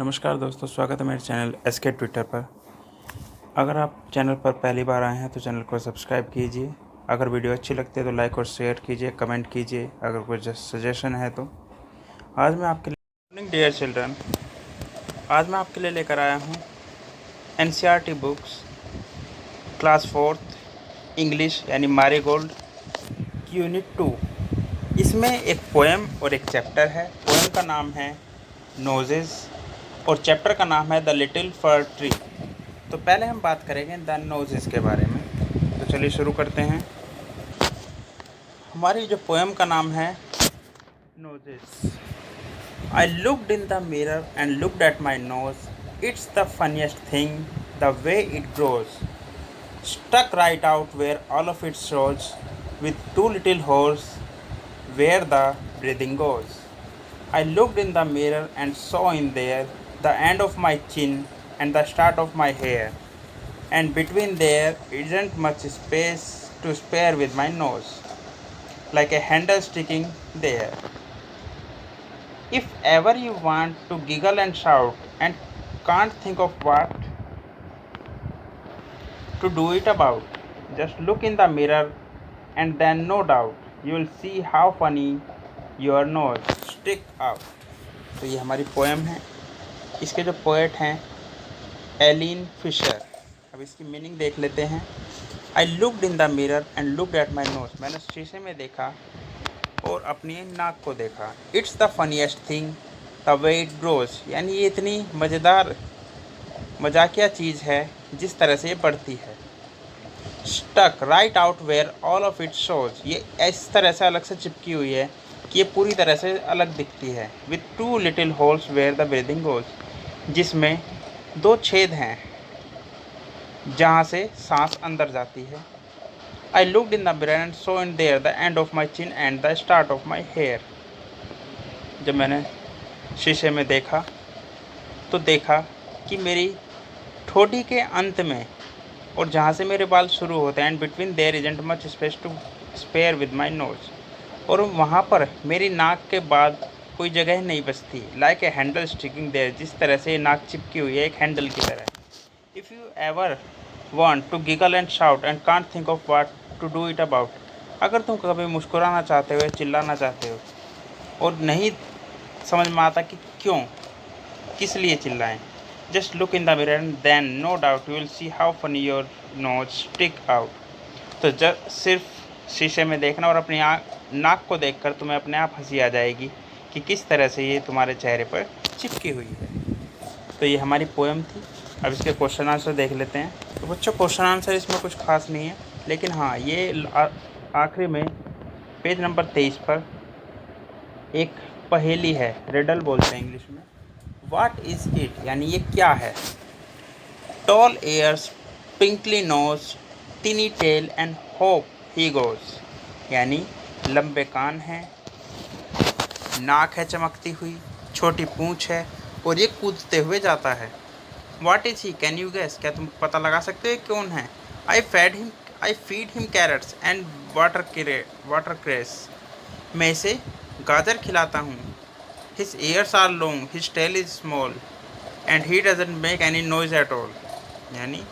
नमस्कार दोस्तों, स्वागत है मेरे चैनल एसके ट्विटर पर। अगर आप चैनल पर पहली बार आए हैं तो चैनल को सब्सक्राइब कीजिए। अगर वीडियो अच्छी लगती है तो लाइक और शेयर कीजिए, कमेंट कीजिए अगर कोई सजेशन है तो। आज मैं आपके लिए मॉर्निंग डियर चिल्ड्रन, आज मैं आपके लिए लेकर आया हूँ NCERT books class 4th English यानी मैरीगोल्ड यूनिट 2। इसमें एक पोएम और एक चैप्टर है। पोएम का नाम है नोजेस और चैप्टर का नाम है द लिटिल फर ट्री। तो पहले हम बात करेंगे द नोजेस के बारे में। तो चलिए शुरू करते हैं। हमारी जो पोएम का नाम है noses. I looked in the mirror and looked at my nose, it's the funniest thing the way it grows, stuck right out where all of it shows, with two little holes where the breathing goes. I looked in the mirror and saw in there the end of my chin and the start of my hair, and between there isn't much space to spare with my nose, like a handle sticking there. If ever you want to giggle and shout and can't think of what to do it about, just look in the mirror and then no doubt you will see how funny your nose stick out. तो ये हमारी poem है। इसके जो poet हैं Elin Fisher. अब इसकी meaning देख लेते हैं। I looked in the mirror and looked at my nose, मैंने शीशे में देखा और अपनी नाक को देखा। It's the funniest thing the way it grows, यानी ये इतनी मज़ेदार मजाकिया चीज़ है जिस तरह से ये बढ़ती है। Stuck right out where all of it shows, ये इस तरह से अलग से चिपकी हुई है कि ये पूरी तरह से अलग दिखती है। With two little holes where the breathing goes, जिसमें दो छेद हैं जहाँ से सांस अंदर जाती है। I looked in the mirror and so in there the end of my chin and the start of my hair, जब मैंने शीशे में देखा तो देखा कि मेरी ठोड़ी के अंत में और जहाँ से मेरे बाल शुरू होते हैं, and between there isn't much space to spare with my nose, और वहाँ पर मेरी नाक के बाद कोई जगह नहीं बचती। Like a handle sticking there, जिस तरह से नाक चिपकी हुई है एक हैंडल की तरह। If you ever want to giggle and shout and can't think of what to do it about, अगर तुम कभी मुस्कुराना चाहते हो, चिल्लाना चाहते हो और नहीं समझ में आता कि क्यों, किस लिए चिल्लाएं, just look in the mirror and then no doubt you will see how funny your nose stick out. तो जब सिर्फ शीशे में देखना और अपनी नाक को देखकर तुम्हें अपने आप हंसी आ जाएगी कि किस तरह से ये तुम्हारे चेहरे पर चिपकी हुई है। तो ये हमारी पोएम थी। अब इसके क्वेश्चन आंसर देख लेते हैं। तो बच्चों, क्वेश्चन आंसर इसमें कुछ खास नहीं है, लेकिन हाँ, ये आखिरी में पेज नंबर 23 पर एक पहेली है, रिडल बोलते हैं इंग्लिश में। What is it, यानी ये क्या है। Tall ears, twinkly nose, tinny tail and hope he goes, यानी लंबे कान हैं, नाक है चमकती हुई, छोटी पूंछ है और ये कूदते हुए जाता है। What is he, can you guess, क्या तुम पता लगा सकते हो कौन है। I feed him carrots and watercress, मैं इसे गाजर खिलाता हूँ। His ears are long, his tail is small, and he doesn't make any noise at all, यानी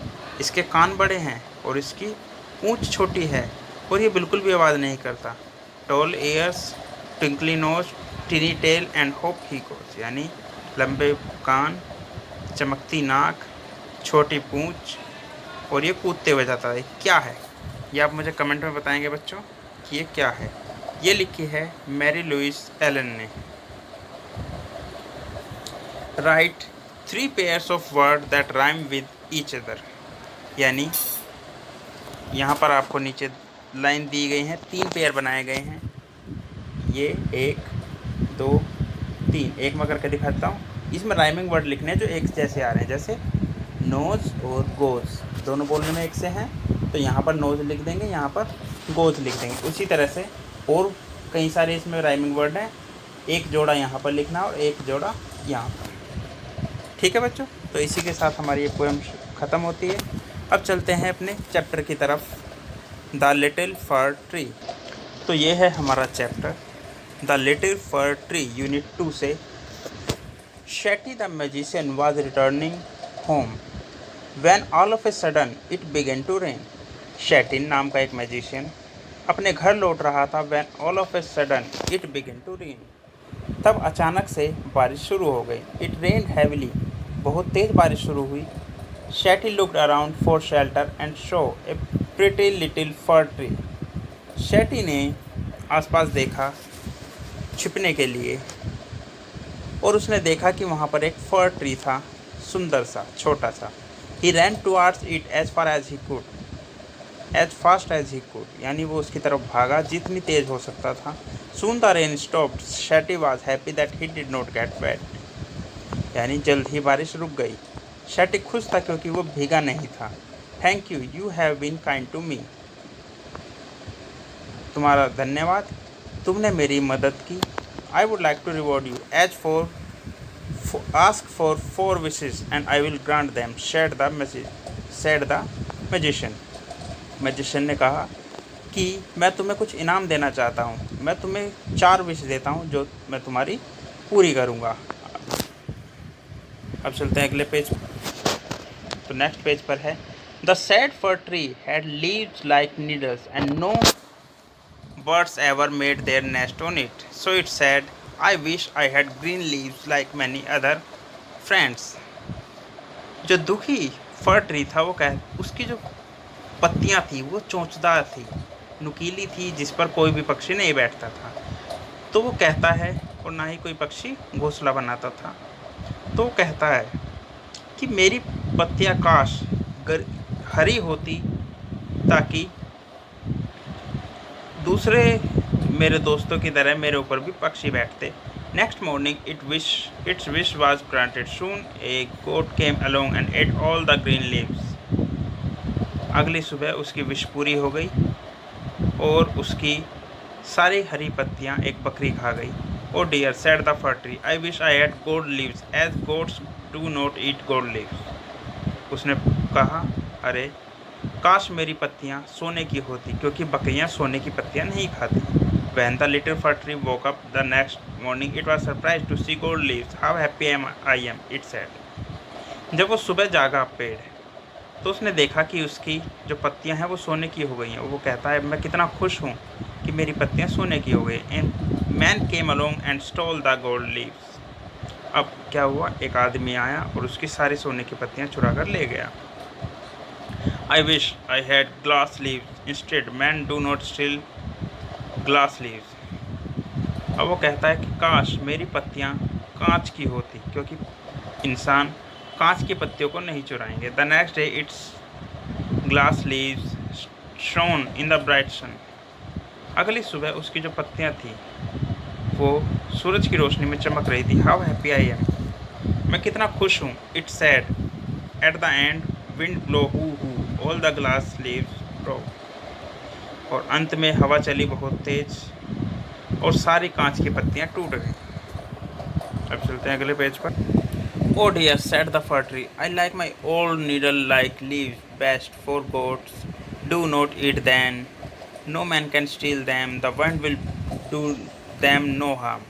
इसके कान बड़े हैं और इसकी पूंछ छोटी है और ये बिल्कुल भी आवाज़ नहीं करता। Tall ears, twinkly nose, tinny tail and hope he goes, यानी लंबे कान, चमकती नाक, छोटी पूंछ और ये कूदते हुए जाता है। क्या है ये आप मुझे कमेंट में बताएंगे बच्चों कि ये क्या है। ये लिखी है मैरी लुइस एलन ने। Right 3 pairs of words that rhyme with each other, यानी यहाँ पर आपको नीचे लाइन दी गई हैं, 3 पेयर बनाए गए हैं। ये 1 2 3, एक मैं करके दिखाता हूँ। इसमें राइमिंग वर्ड लिखने हैं जो एक जैसे आ रहे हैं, जैसे नोज और गोज दोनों बोलने में एक से हैं, तो यहाँ पर नोज लिख देंगे, यहाँ पर गोज लिख देंगे। उसी तरह से और कई सारे इसमें राइमिंग वर्ड हैं, एक जोड़ा यहाँ पर लिखना और एक जोड़ा यहाँ पर। ठीक है बच्चों, तो इसी के साथ हमारी ये पोएम ख़त्म होती है। अब चलते हैं अपने चैप्टर की तरफ, द लिटिल फर ट्री। तो ये है हमारा chapter the little fir tree unit 2 से Shetty the magician was returning home when all of a sudden it began to rain. Shetty नाम का एक मैजिशियन अपने घर लौट रहा था when all of a sudden it began to rain. तब अचानक से बारिश शुरू हो गई. It rained heavily. बहुत तेज बारिश शुरू हुई. Shetty looked around for shelter and saw a pretty little fir tree. Shetty ने आसपास देखा छिपने के लिए और उसने देखा कि वहाँ पर एक फर ट्री था, सुंदर सा, छोटा सा. He ran towards it as far as he could, as fast as he could. यानी वो उसकी तरफ भागा जितनी तेज हो सकता था. Soon the rain stopped. Shetty was happy that he did not get wet. यानी जल्द ही बारिश रुक गई. Shetty खुश था क्योंकि वो भीगा नहीं था. Thank you, you have been kind to me. तुम्हारा धन्यवाद, तुमने मेरी मदद की. I would like to reward you. As for ask for 4 wishes and I will grant them, said the magician. Magician ने कहा कि मैं तुम्हें कुछ इनाम देना चाहता हूँ. मैं तुम्हें 4 विश देता हूँ जो मैं तुम्हारी पूरी करूँगा. अब चलते हैं अगले पेज. तो नेक्स्ट पेज पर है The sad fir tree had leaves like needles and no birds ever made their nest on it. So it said, I wish I had green leaves like many other friends. जो दुखी फर tree था वो उसकी जो पत्तियां थी वो चोंचदार थी, नुकीली थी, जिस पर कोई भी पक्षी नहीं बैठता था. तो वो कहता है, और ना ही कोई पक्षी घोंसला बनाता था. तो वो कहता है कि मेरी पत्तियां काश हरी होती ताकि दूसरे मेरे दोस्तों की तरह मेरे ऊपर भी पक्षी बैठते. Next morning its wish was granted. Soon a goat came along and ate all the green leaves. अगली सुबह उसकी विश पूरी हो गई और उसकी सारी हरी पत्तियां एक बकरी खा गई. Oh dear, said the fir tree, I wish I had gold leaves, as goats do not eat gold leaves. उसने कहा, अरे काश मेरी पत्तियां सोने की होती क्योंकि बकरियां सोने की पत्तियां नहीं खाती. When the little fir tree woke up the next morning, it was surprised to see gold leaves. How happy I am, it said. जब वो सुबह जागा पेड़ तो उसने देखा कि उसकी जो पत्तियां हैं वो सोने की हो गई हैं. वो कहता है, मैं कितना खुश हूँ कि मेरी पत्तियां सोने की हो गई. And man came along and stole the gold leaves. अब क्या हुआ, एक आदमी आया और उसकी सारी सोने की पत्तियां चुरा कर ले गया. I wish I had glass leaves. Instead, men do not steal glass leaves. अब वो कहता है कि काश मेरी पत्तियां कांच की होती क्योंकि इंसान कांच की पत्तियों को नहीं चुराएंगे. The next day, its glass leaves shone in the bright sun. अगली सुबह उसकी जो पत्तियां थी वो सूरज की रोशनी में चमक रही थी. How happy I am. मैं कितना खुश हूँ. It said. At the end, wind blow hoo hoo. All the glass leaves broke. और अंत में हवा चली बहुत तेज और सारी कांच की पत्तियां टूट गई. अब चलते हैं अगले पेज पर. Oh dear, said the fir tree, I like my old needle-like leaves best, for goats do not eat them. No man can steal them. The wind will do them no harm.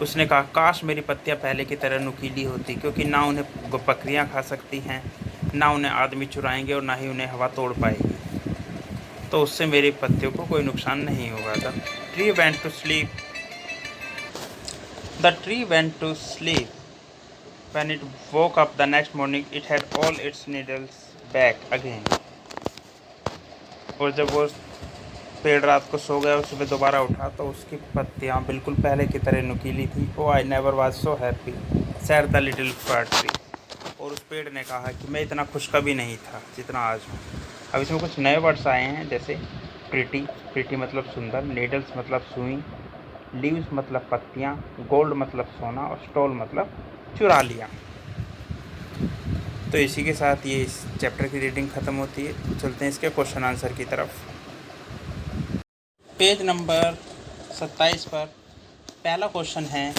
उसने कहा, काश मेरी पत्तियां पहले की तरह नुकीली होती क्योंकि ना उन्हें बकरियां खा सकती हैं, ना उन्हें आदमी चुराएंगे और ना ही उन्हें हवा तोड़ पाएगी. तो उससे मेरी पत्तियों को कोई नुकसान नहीं होगा. The tree went to sleep. When it woke up the next morning, it had all its needles back again. और जब वो पेड़ रात को सो गया और सुबह दोबारा उठा तो उसकी पत्तियां बिल्कुल पहले की तरह नुकीली थी. Oh, I never was so happy, said the little fir tree. और उस पेड़ ने कहा कि मैं इतना खुश कभी नहीं था जितना आज हूँ. अब इसमें कुछ नए वर्ड्स आए हैं जैसे प्रिटी मतलब सुंदर, नीडल्स मतलब सुई, लीव्स मतलब पत्तियाँ, गोल्ड मतलब सोना और स्टोल मतलब चुरा लिया. तो इसी के साथ ये इस चैप्टर की रीडिंग ख़त्म होती है. तो चलते हैं इसके क्वेश्चन आंसर की तरफ. पेज नंबर 27 पर पहला क्वेश्चन है,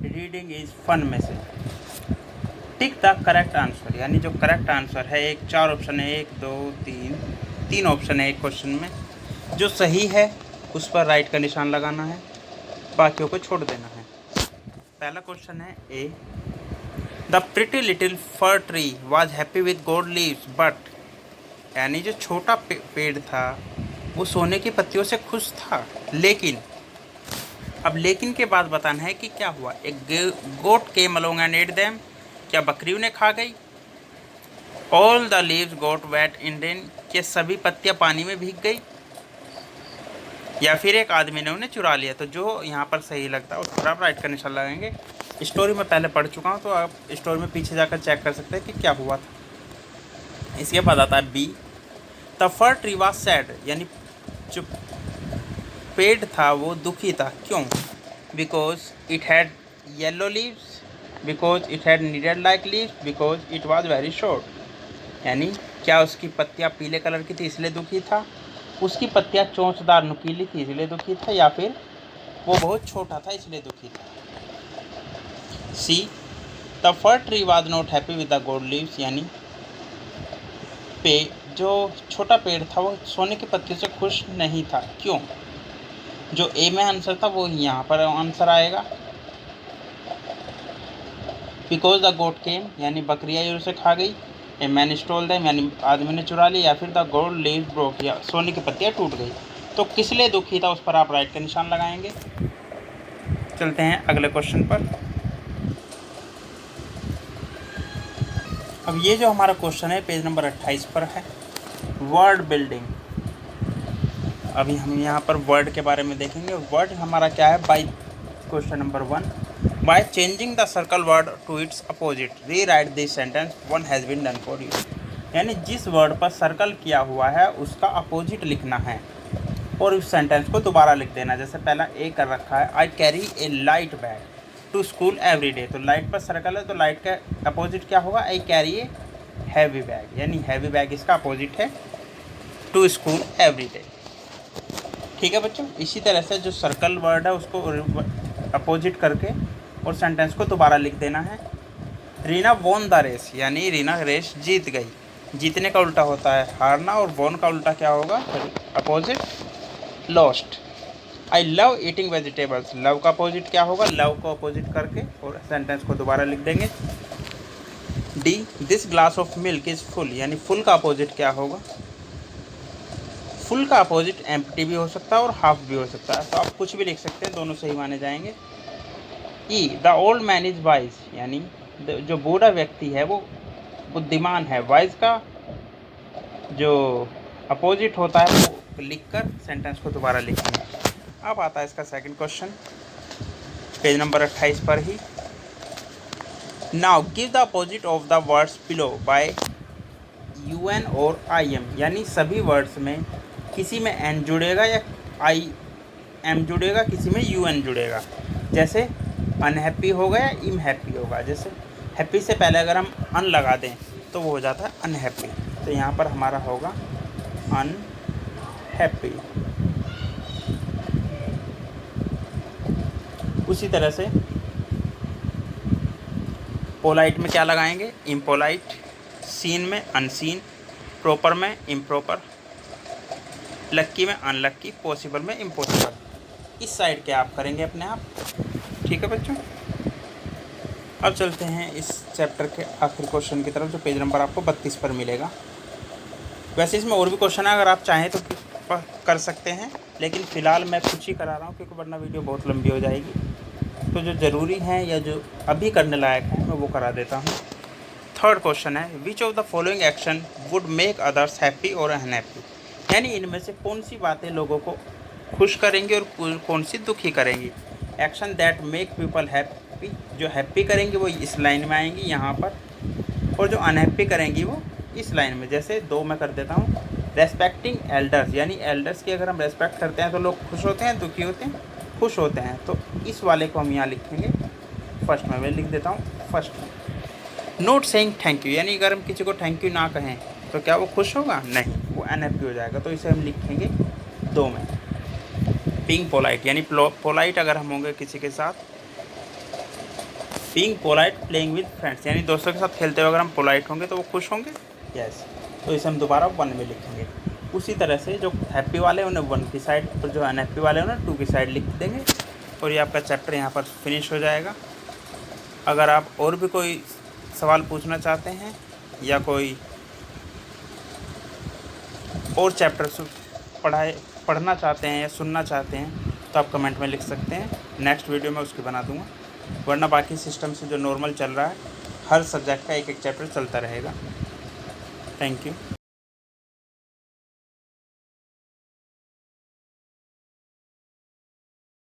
रीडिंग इज़ फन में से टिक द करेक्ट आंसर. यानी जो करेक्ट आंसर है, 4 ऑप्शन है, 1 2 3 ऑप्शन है एक क्वेश्चन में. जो सही है उस पर राइट का निशान लगाना है, बाकियों को छोड़ देना है. पहला क्वेश्चन है A, the pretty little fir tree was happy with gold leaves but, यानी जो छोटा पेड़ था वो सोने की पत्तियों से खुश था, लेकिन अब लेकिन के बाद बताना है कि क्या हुआ। एक goat came along and ate them, क्या बकरी उन्हें खा गई। All the leaves goat wet in rain, क्या सभी पत्तियां पानी में भीग गई, या फिर एक आदमी ने उन्हें चुरा लिया। तो जो यहाँ पर सही लगता है उस पर आप राइट का निशान लगाएंगे। स्टोरी में पहले पढ़ चुका हूँ, तो आप स्टोरी में पीछे जाकर चेक कर सकते हैं कि क्या हुआ था। इसके बाद आता है B, the fir tree was sad, यानी जो पेड़ था वो दुखी था, क्यों। Because it had yellow leaves, because it had needed like leaves, because it was very short, यानी क्या उसकी पत्तियाँ पीले कलर की थी इसलिए दुखी था, उसकी पत्तियाँ चोंचदार नुकीली थी इसलिए दुखी था, या फिर वो बहुत छोटा था इसलिए दुखी था। C, the fir tree was not happy with the gold leaves, यानी जो छोटा पेड़ था वो सोने की पत्तियों से खुश नहीं था, क्यों। जो ए में आंसर था वो यहाँ पर आंसर आएगा। बिकॉज द गोट केम, यानी बकरियाँ उसे खा गई। ए मैन स्टोल दैम, यानी आदमी ने चुरा लिया। या फिर द गोल्ड लीव्स ब्रोक, या सोने की पत्तियाँ टूट गई। तो किस लिए दुखी था उस पर आप राइट का निशान लगाएंगे। चलते हैं अगले क्वेश्चन पर। अब ये जो हमारा क्वेश्चन है पेज नंबर 28 पर है, वर्ड बिल्डिंग। अभी हम यहाँ पर वर्ड के बारे में देखेंगे। वर्ड हमारा क्या है, by question number 1, by changing the circle word to its opposite rewrite this sentence one has been done for you, यानी जिस वर्ड पर सर्कल किया हुआ है उसका अपोजिट लिखना है और उस सेंटेंस को दोबारा लिख देना। जैसे पहला ए कर रखा है, I carry a light bag to school every day, तो लाइट पर सर्कल है तो लाइट का अपोजिट क्या होगा, I carry a heavy bag, यानी हैवी बैग इसका अपोजिट है टू स्कूल एवरी डे। ठीक है बच्चों, इसी तरह से जो सर्कल वर्ड है उसको अपोजिट करके और सेंटेंस को दोबारा लिख देना है। रीना वॉन द रेस, यानी रीना रेस जीत गई। जीतने का उल्टा होता है हारना, और वॉन का उल्टा क्या होगा, opposite lost. I love eating vegetables, love का अपोजिट क्या होगा, लव को अपोजिट करके और सेंटेंस को दोबारा लिख देंगे। D, this glass of milk is full, यानी फुल का अपोजिट क्या होगा, फुल का अपोजिट एम्प्टी भी हो सकता है और हाफ भी हो सकता है, तो आप कुछ भी लिख सकते हैं, दोनों सही माने जाएंगे। E, the old man is wise, यानी जो बूढ़ा व्यक्ति है वो बुद्धिमान है। वाइज का जो अपोजिट होता है वो लिखकर सेंटेंस को दोबारा लिखेंगे। अब आता है इसका सेकंड क्वेश्चन पेज नंबर 28 पर ही। Now give the opposite of the words below by U N और आई एम, यानी सभी वर्ड्स में किसी में एन जुड़ेगा या आई एम जुड़ेगा, किसी में यू एन जुड़ेगा। जैसे अनहैप्पी होगा या इम हैप्पी होगा। जैसे हैप्पी से पहले अगर हम अन लगा दें तो वो हो जाता है अनहैप्पी, तो यहाँ पर हमारा होगा अनहैप्पी। उसी तरह से पोलाइट में क्या लगाएंगे, इम्पोलाइट, सीन में अनसीन, प्रॉपर में इम्प्रॉपर, लक्की में अनलक्की, पॉसिबल में इम्पॉसिबल। इस साइड के आप करेंगे अपने आप। ठीक है बच्चों, अब चलते हैं इस चैप्टर के आखिरी क्वेश्चन की तरफ जो पेज नंबर आपको 32 पर मिलेगा। वैसे इसमें और भी क्वेश्चन है, अगर आप चाहें तो कर सकते हैं, लेकिन फ़िलहाल मैं कुछ ही करा रहा हूँ क्योंकि वरना वीडियो बहुत लंबी हो जाएगी। तो जो ज़रूरी है या जो अभी करने लायक है मैं वो करा देता हूँ। थर्ड क्वेश्चन है, which of the following action would make others happy और अनहैप्पी, यानी इनमें से कौन सी बातें लोगों को खुश करेंगी और कौन सी दुखी करेंगी। Action that make people happy, जो हैप्पी करेंगी वो इस लाइन में आएंगी यहाँ पर, और जो अनहैप्पी करेंगी वो इस लाइन में। जैसे दो मैं कर देता हूँ, रेस्पेक्टिंग एल्डर्स, यानी एल्डर्स की अगर हम रेस्पेक्ट करते हैं तो लोग खुश होते हैं, दुखी होते हैं, खुश होते हैं। तो इस वाले को हम यहाँ लिखेंगे फर्स्ट में, मैं लिख देता हूँ फर्स्ट में। नोट सेइंग थैंक यू, यानी अगर हम किसी को थैंक यू ना कहें तो क्या वो खुश होगा, नहीं, वो अनहैप्पी हो जाएगा, तो इसे हम लिखेंगे दो में। बीइंग पोलाइट, यानी पोलाइट अगर हम होंगे किसी के साथ, being polite playing with friends, यानी दोस्तों के साथ खेलते हुए अगर हम पोलाइट होंगे तो वो खुश होंगे, यस, तो इसे हम दोबारा 1 में लिखेंगे। उसी तरह से जो हैप्पी वाले उन्हें 1 की साइड और जो अनहैप्पी वाले उन्हें 2 की साइड लिख देंगे, और ये आपका चैप्टर यहाँ पर फिनिश हो जाएगा। अगर आप और भी कोई सवाल पूछना चाहते हैं या कोई और चैप्टर पढ़ना चाहते हैं या सुनना चाहते हैं तो आप कमेंट में लिख सकते हैं, नेक्स्ट वीडियो में उसकी बना दूँगा। वरना बाकी सिस्टम से जो नॉर्मल चल रहा है, हर सब्जेक्ट का एक एक चैप्टर चलता रहेगा। Thank you.